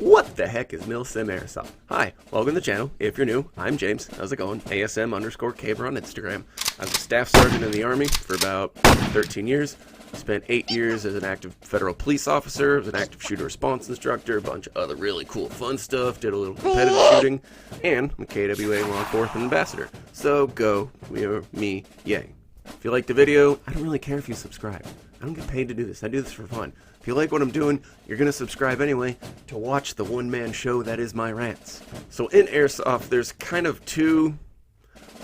What the heck is Milsim Airsoft? Hi, welcome to the channel. If you're new, I'm James. How's it going? ASM_Caber on Instagram. I was a staff sergeant in the Army for about 13 years. Spent 8 years as an active federal police officer, as an active shooter response instructor, a bunch of other really cool fun stuff, did a little competitive shooting, and I'm a KWA law enforcement ambassador. So go, me, yay. If you like the video, I don't really care if you subscribe. I don't get paid to do this. I do this for fun. If you like what I'm doing, you're going to subscribe anyway to watch the one-man show that is my rants. So in Airsoft, there's kind of two,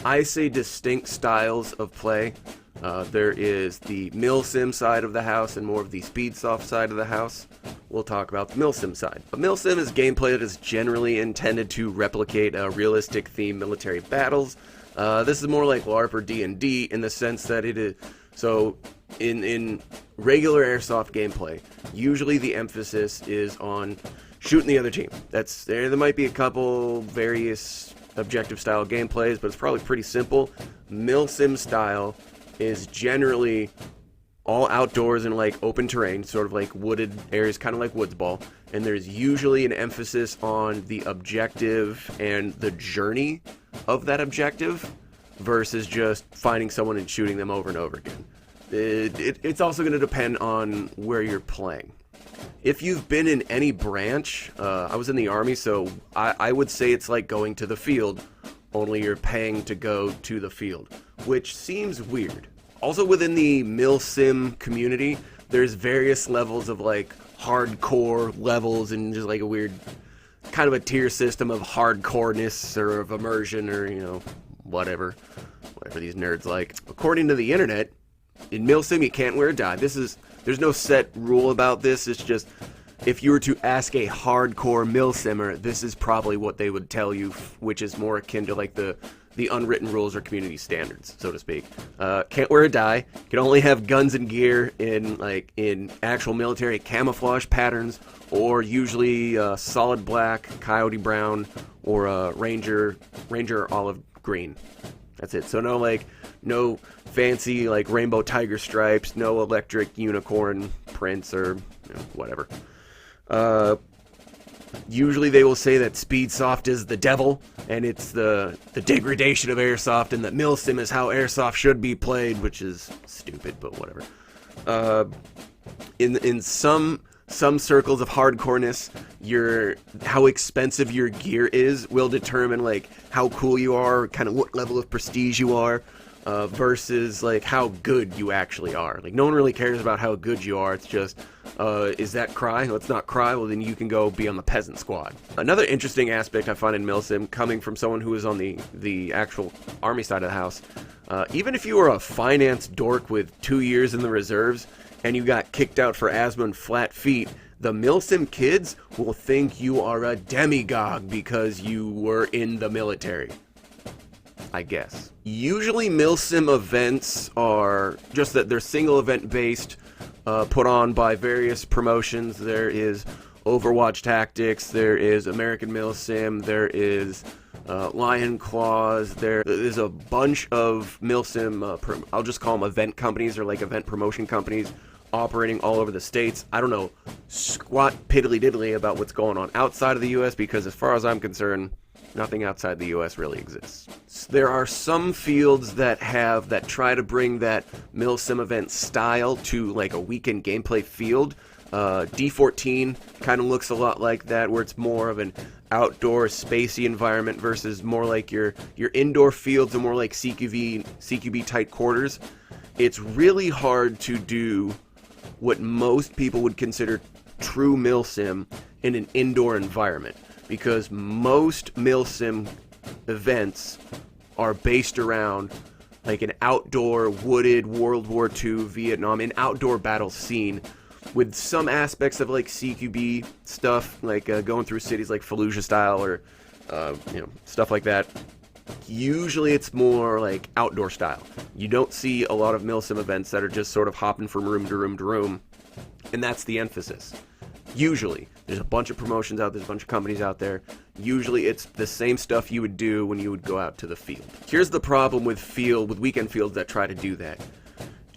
I say, distinct styles of play. There is the Milsim side of the house and more of the Speedsoft side of the house. We'll talk about the Milsim side. But Milsim is gameplay that is generally intended to replicate realistic themed military battles. This is more like LARP or D&D in the sense that it is... So, in regular Airsoft gameplay, usually the emphasis is on shooting the other team. There might be a couple various objective style gameplays, but it's probably pretty simple. Milsim style is generally all outdoors in like open terrain, sort of like wooded areas, kind of like woods ball. And there's usually an emphasis on the objective and the journey of that objective versus just finding someone and shooting them over and over again. It's also going to depend on where you're playing. If you've been in any branch, I was in the Army, so I would say it's like going to the field, only you're paying to go to the field, which seems weird. Also within the Milsim community, there's various levels of like hardcore levels and just like a weird kind of a tier system of hardcoreness or of immersion or, you know, whatever these nerds like. According to the internet, in Milsim you can't wear a dye. There's no set rule about this. It's just if you were to ask a hardcore Milsimmer, this is probably what they would tell you, which is more akin to like the unwritten rules or community standards, so to speak. Can't wear a dye. Can only have guns and gear in actual military camouflage patterns, or usually solid black, coyote brown, or ranger olive green. That's it. So no fancy like rainbow tiger stripes, no electric unicorn prints or whatever. Usually they will say that Speedsoft is the devil, and it's the degradation of Airsoft, and that Milsim is how Airsoft should be played, which is stupid, but whatever. In some circles of hardcoreness, how expensive your gear is will determine like how cool you are, kind of what level of prestige you are, versus like how good you actually are. Like no one really cares about how good you are. It's just, is that cry? Let's not cry. Well, then you can go be on the peasant squad. Another interesting aspect I find in Milsim, coming from someone who is on the actual Army side of the house, even if you were a finance dork with 2 years in the reserves and you got kicked out for asthma and flat feet, the Milsim kids will think you are a demigod because you were in the military, I guess. Usually Milsim events are just that they're single event based, put on by various promotions. There is Overwatch Tactics, there is American Milsim, there is Lion Claws, there is a bunch of Milsim, I'll just call them event companies or like event promotion companies operating all over the states. I don't know squat piddly diddly about what's going on outside of the US, because as far as I'm concerned, nothing outside the US really exists. There are some fields that try to bring that Milsim event style to like a weekend gameplay field. D14 kind of looks a lot like that, where it's more of an outdoor spacey environment versus more like your indoor fields and more like CQB tight quarters. It's really hard to do what most people would consider true Milsim in an indoor environment, because most Milsim events are based around like an outdoor wooded World War II Vietnam, an outdoor battle scene with some aspects of like CQB stuff, like going through cities like Fallujah style or stuff like that. Usually it's more like outdoor style. You don't see a lot of Milsim events that are just sort of hopping from room to room to room, and that's the emphasis. Usually there's a bunch of promotions out there, there's a bunch of companies out there. Usually it's the same stuff you would do when you would go out to the field. Here's the problem with weekend fields that try to do that.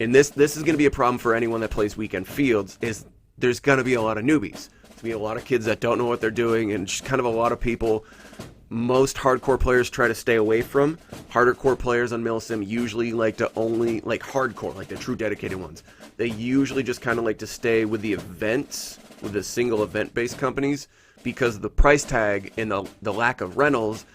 And this is going to be a problem for anyone that plays weekend fields, is there's going to be a lot of newbies. to meet a lot of kids that don't know what they're doing, and just kind of a lot of people most hardcore players try to stay away from. Harder core players on Milsim usually like to only, like hardcore, like the true dedicated ones, they usually just kind of like to stay with the events, with the single event-based companies, because of the price tag and the lack of rentals.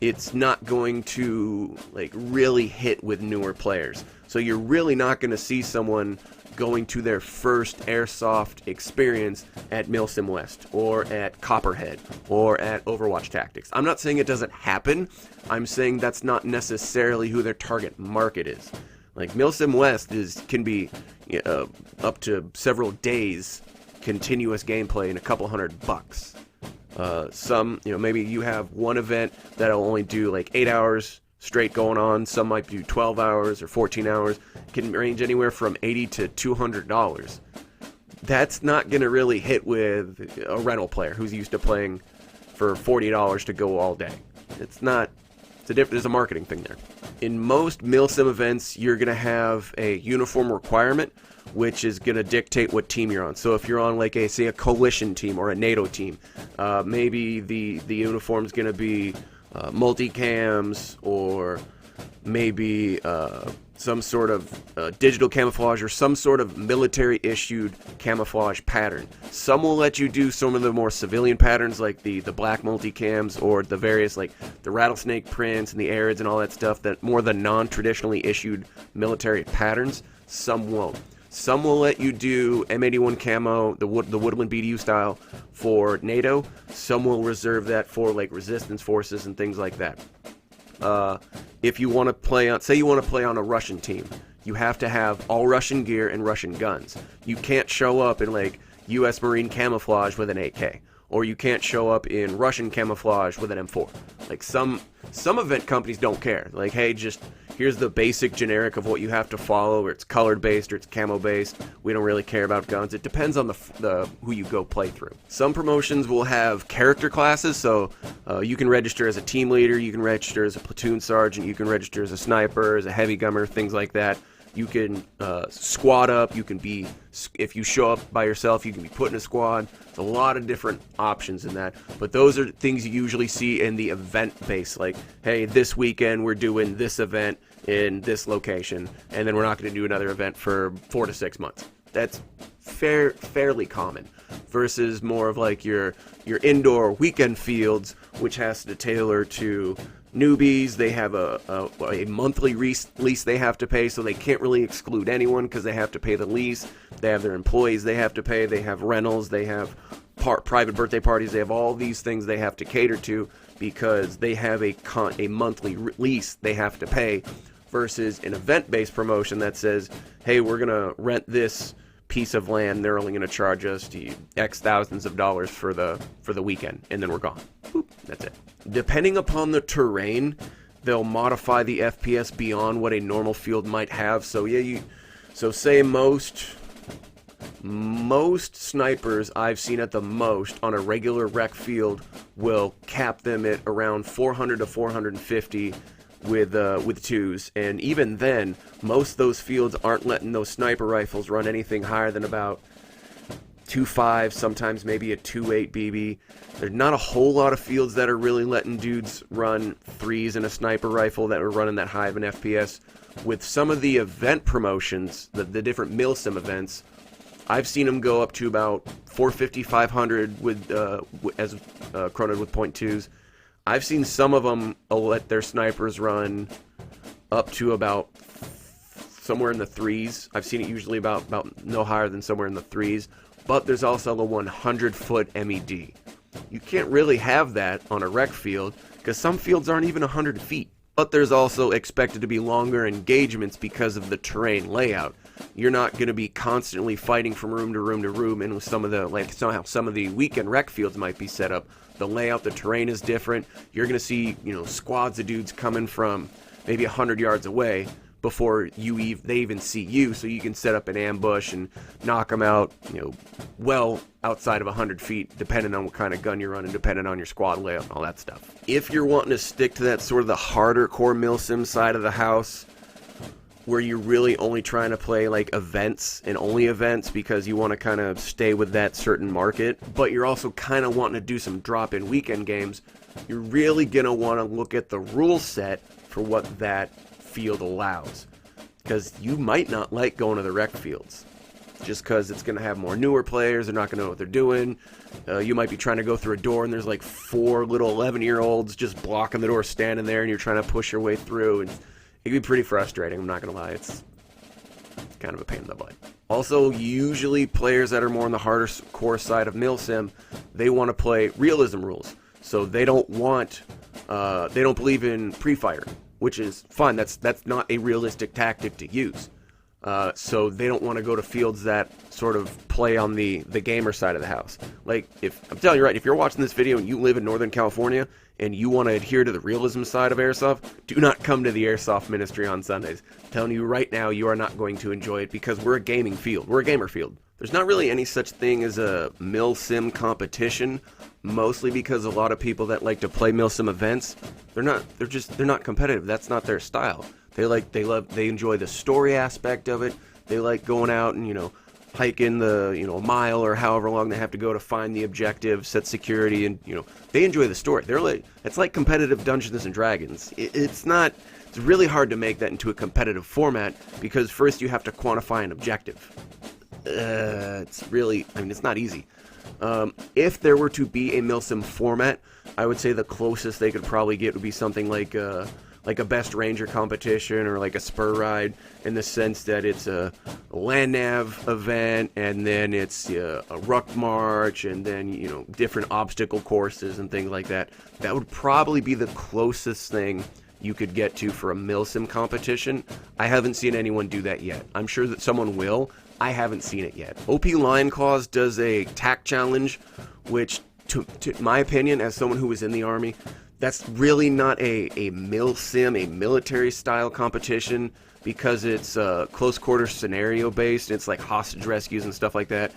It's not going to like really hit with newer players. So you're really not going to see someone going to their first airsoft experience at Milsim West or at Copperhead or at Overwatch Tactics. I'm not saying it doesn't happen. I'm saying that's not necessarily who their target market is. Like Milsim West can be up to several days continuous gameplay and a couple $100. Some, maybe you have one event that'll only do like 8 hours straight going on. Some might do 12 hours or 14 hours. Can range anywhere from $80 to $200. That's not going to really hit with a rental player who's used to playing for $40 to go all day. There's a marketing thing there. In most Milsim events, you're going to have a uniform requirement, which is going to dictate what team you're on. So if you're on, like, say, a coalition team or a NATO team, maybe the uniform's going to be multicams, or maybe some sort of digital camouflage, or some sort of military-issued camouflage pattern. Some will let you do some of the more civilian patterns, like the black multicams, or the various, like, the rattlesnake prints and the arids and all that stuff, that more the non-traditionally issued military patterns. Some won't. Some will let you do M81 camo, the Woodland BDU style, for NATO. Some will reserve that for, like, resistance forces and things like that. If you want to play on, say you want to play on a Russian team, you have to have all Russian gear and Russian guns. You can't show up in, like, U.S. Marine camouflage with an AK, or you can't show up in Russian camouflage with an M4. Like, some event companies don't care. Like, hey, just here's the basic generic of what you have to follow, or it's colored based or it's camo based. We don't really care about guns. It depends on the who you go play through. Some promotions will have character classes, so you can register as a team leader, you can register as a platoon sergeant, you can register as a sniper, as a heavy gunner, things like that. You can squad up. You can be, if you show up by yourself, you can be put in a squad. There's a lot of different options in that. But those are things you usually see in the event base. Like, hey, this weekend we're doing this event in this location, and then we're not going to do another event for 4 to 6 months. That's fairly common. Versus more of like your indoor weekend fields, which has to tailor to newbies. They have a monthly lease they have to pay, so they can't really exclude anyone because they have to pay the lease. They have their employees they have to pay. They have rentals. They have private birthday parties. They have all these things they have to cater to because they have a monthly lease they have to pay, versus an event-based promotion that says, hey, we're going to rent this piece of land. They're only going to charge us X thousands of dollars for the weekend, and then we're gone. Boop, that's it. Depending upon the terrain, they'll modify the FPS beyond what a normal field might have. So yeah, say most snipers I've seen at the most on a regular rec field will cap them at around 400 to 450 with twos, and even then, most of those fields aren't letting those sniper rifles run anything higher than about 2.5, sometimes maybe a 2.8 BB. There's not a whole lot of fields that are really letting dudes run threes in a sniper rifle that are running that high of an FPS. With some of the event promotions, the different Milsim events, I've seen them go up to about 450, 500 with as chronoed with .2s. I've seen some of them let their snipers run up to about somewhere in the threes. I've seen it usually about no higher than somewhere in the threes. But there's also the 100-foot MED. You can't really have that on a rec field because some fields aren't even 100 feet. But there's also expected to be longer engagements because of the terrain layout. You're not going to be constantly fighting from room to room to room, and with some of the weekend rec fields might be set up. The layout, the terrain is different. You're going to see, squads of dudes coming from maybe 100 yards away before they even see you, so you can set up an ambush and knock them out, well outside of 100 feet, depending on what kind of gun you're running, depending on your squad layout and all that stuff. If you're wanting to stick to that sort of the harder core Milsim side of the house, where you're really only trying to play like events and only events because you want to kind of stay with that certain market, but you're also kind of wanting to do some drop-in weekend games, you're really going to want to look at the rule set for what that field allows. Because you might not like going to the rec fields. Just because it's going to have more newer players, they're not going to know what they're doing. You might be trying to go through a door and there's like 4 little 11-year-olds just blocking the door, standing there, and you're trying to push your way through. And it can be pretty frustrating, I'm not going to lie. It's kind of a pain in the butt. Also, usually players that are more on the harder core side of Milsim, they want to play realism rules. So they don't believe in pre-fire, which is fine. That's not a realistic tactic to use. So they don't want to go to fields that sort of play on the gamer side of the house. Like, I'm telling you right, if you're watching this video and you live in Northern California and you want to adhere to the realism side of Airsoft, do not come to the Airsoft Ministry on Sundays. I'm telling you right now, you are not going to enjoy it because we're a gaming field. We're a gamer field. There's not really any such thing as a Milsim competition, mostly because a lot of people that like to play Milsim events, they're not competitive. That's not their style. They enjoy the story aspect of it. They like going out and, hiking the, a mile or however long they have to go to find the objective, set security, and, they enjoy the story. It's like competitive Dungeons and Dragons. It's really hard to make that into a competitive format because first you have to quantify an objective. It's not easy. If there were to be a Milsim format, I would say the closest they could probably get would be something like a best ranger competition or like a spur ride, in the sense that it's a land nav event and then it's a ruck march and then different obstacle courses and things like that. That would probably be the closest thing you could get to for a Milsim competition. I haven't seen anyone do that yet. I'm sure that someone will. I haven't seen it yet. OP Lion Claws does a tack challenge, which, to my opinion, as someone who was in the Army, that's really not a Milsim, a military-style competition, because it's close quarter scenario based. It's like hostage rescues and stuff like that.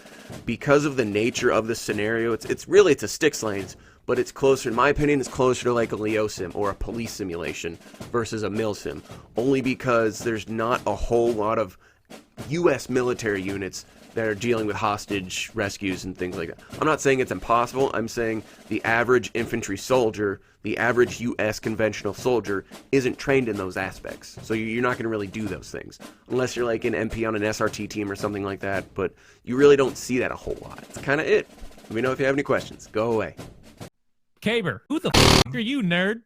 Because of the nature of the scenario, it's a sticks lanes, but it's closer, in my opinion, it's closer to like a Leo sim or a police simulation versus a Milsim, only because there's not a whole lot of U.S. military units that are dealing with hostage rescues and things like that. I'm not saying it's impossible. I'm saying the average infantry soldier, the average U.S. conventional soldier, isn't trained in those aspects. So you're not going to really do those things. Unless you're like an MP on an SRT team or something like that. But you really don't see that a whole lot. That's kind of it. Let me know if you have any questions. Go away. Caber, who the f*** are you, nerd?